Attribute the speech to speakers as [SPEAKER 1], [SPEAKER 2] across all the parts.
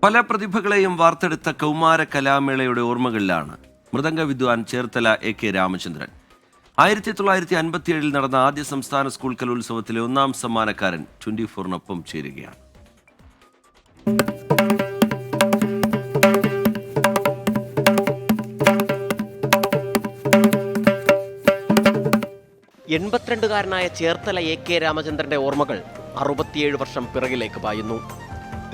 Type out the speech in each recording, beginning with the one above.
[SPEAKER 1] പല പ്രതിഭകളെയും വാർത്തെടുത്ത കൗമാര കലാമേളയുടെ ഓർമ്മകളിലാണ് മൃദംഗ വിദ്വാൻ ചേർത്തല A.K. രാമചന്ദ്രൻ. 1957 നടന്ന ആദ്യ സംസ്ഥാന സ്കൂൾ കലോത്സവത്തിലെ ഒന്നാം സമ്മാനക്കാരൻ 24-നൊപ്പം ചേരുകയാണ്.
[SPEAKER 2] ായ ചേർത്തല A.K. രാമചന്ദ്രന്റെ ഓർമ്മകൾ 67 വർഷം പിറകിലേക്ക് പായുന്നു.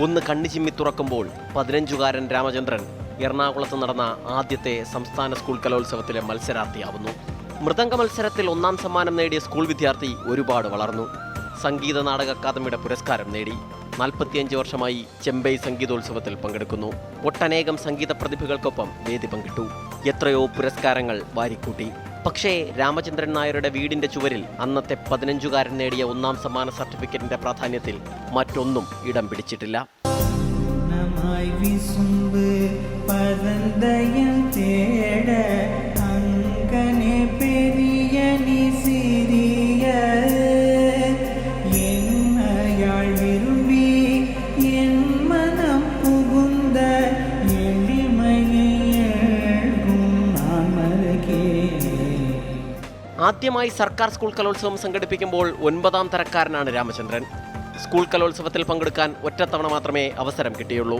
[SPEAKER 2] ഒന്ന് കണ്ണിച്ചിമ്മി തുറക്കുമ്പോൾ 15-കാരൻ രാമചന്ദ്രൻ എറണാകുളത്ത് നടന്ന ആദ്യത്തെ സംസ്ഥാന സ്കൂൾ കലോത്സവത്തിലെ മത്സരാർത്ഥിയാവുന്നു. മൃദംഗ മത്സരത്തിൽ ഒന്നാം സമ്മാനം നേടിയ സ്കൂൾ വിദ്യാർത്ഥി ഒരുപാട് വളർന്നു. സംഗീത നാടക അക്കാദമിയുടെ പുരസ്കാരം നേടി. 45 വർഷമായി ചെമ്പൈ സംഗീതോത്സവത്തിൽ പങ്കെടുക്കുന്നു. ഒട്ടനേകം സംഗീത പ്രതിഭകൾക്കൊപ്പം വേദി പങ്കിട്ടു. എത്രയോ പുരസ്കാരങ്ങൾ വാരിക്കൂട്ടി. പക്ഷേ രാമചന്ദ്രൻ നായരുടെ വീടിന്റെ ചുവരിൽ അന്നത്തെ 15-കാരൻ നേടിയ ഒന്നാം സമ്മാന സർട്ടിഫിക്കറ്റിന്റെ പ്രാധാന്യത്തിൽ മറ്റൊന്നും ഇടം പിടിച്ചിട്ടില്ല. ആദ്യമായി സർക്കാർ സ്കൂൾ കലോത്സവം സംഘടിപ്പിക്കുമ്പോൾ 9-ാം തരക്കാരനാണ് രാമചന്ദ്രൻ. സ്കൂൾ കലോത്സവത്തിൽ പങ്കെടുക്കാൻ ഒറ്റത്തവണ മാത്രമേ അവസരം കിട്ടിയുള്ളൂ.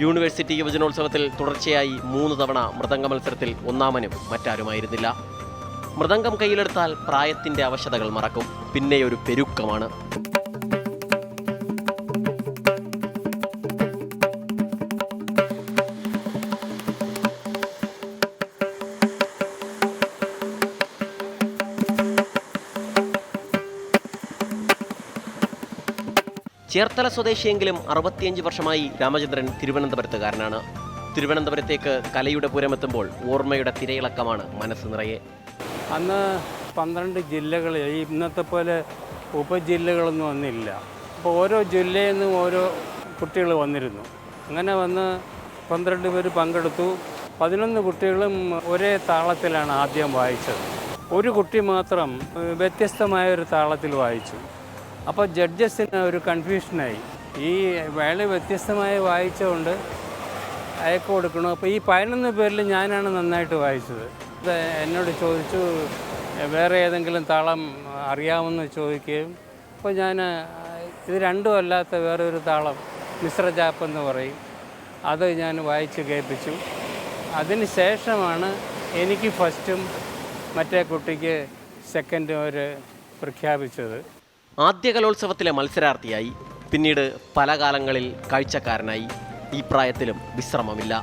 [SPEAKER 2] യൂണിവേഴ്സിറ്റി യുവജനോത്സവത്തിൽ തുടർച്ചയായി 3 തവണ മൃദംഗ മത്സരത്തിൽ ഒന്നാമനും മറ്റാരുമായിരുന്നില്ല. മൃദംഗം കയ്യിലെടുത്താൽ പ്രായത്തിന്റെ അവശതകൾ മറക്കും. പിന്നെയൊരു പെരുക്കമാണ്. ചേർത്തല സ്വദേശിയെങ്കിലും 65 വർഷമായി രാമചന്ദ്രൻ തിരുവനന്തപുരത്തുകാരനാണ്. തിരുവനന്തപുരത്തേക്ക് കലയുടെ പുരമെത്തുമ്പോൾ ഓർമ്മയുടെ തിരയിളക്കമാണ് മനസ്സ് നിറയെ.
[SPEAKER 3] അന്ന് 12 ജില്ലകളിൽ ഇന്നത്തെ പോലെ ഉപജില്ലകളൊന്നും വന്നില്ല. അപ്പോൾ ഓരോ ജില്ലയിൽ നിന്നും ഓരോ കുട്ടികൾ വന്നിരുന്നു. അങ്ങനെ വന്ന് 12 പേര് പങ്കെടുത്തു. 11 കുട്ടികളും ഒരേ താളത്തിലാണ് ആദ്യം വായിച്ചത്. ഒരു കുട്ടി മാത്രം വ്യത്യസ്തമായൊരു താളത്തിൽ വായിച്ചു. അപ്പോൾ ജഡ്ജസിന് ഒരു കൺഫ്യൂഷനായി. ഈ വേള വ്യത്യസ്തമായി വായിച്ചുകൊണ്ട് അയക്ക് കൊടുക്കണം. അപ്പോൾ ഈ 11 പേരിൽ ഞാനാണ് നന്നായിട്ട് വായിച്ചത്. എന്നോട് ചോദിച്ചു വേറെ ഏതെങ്കിലും താളം അറിയാമെന്ന് ചോദിക്കുകയും അപ്പോൾ ഞാൻ ഇത് രണ്ടും അല്ലാത്ത വേറൊരു താളം മിശ്ര ജാപ്പ് എന്ന് പറയും, അത് ഞാൻ വായിച്ച് കേൾപ്പിച്ചു. അതിന് ശേഷമാണ് എനിക്ക് ഫസ്റ്റും മറ്റേ കുട്ടിക്ക് സെക്കൻഡും അവർ പ്രഖ്യാപിച്ചത്.
[SPEAKER 2] ആദ്യ കലോത്സവത്തിലെ മത്സരാർത്ഥിയായി, പിന്നീട് പല കാലങ്ങളിൽ കാഴ്ചക്കാരനായി. ഈ പ്രായത്തിലും വിശ്രമമില്ല.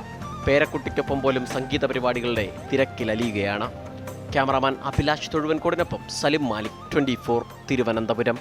[SPEAKER 2] പേരക്കുട്ടിക്കൊപ്പം പോലും സംഗീത പരിപാടികളുടെ തിരക്കിലലിയുകയാണ്. ക്യാമറാമാൻ അഭിലാഷ് തൊഴുവൻകോടിനൊപ്പം സലിം മാലിക്, 24 തിരുവനന്തപുരം.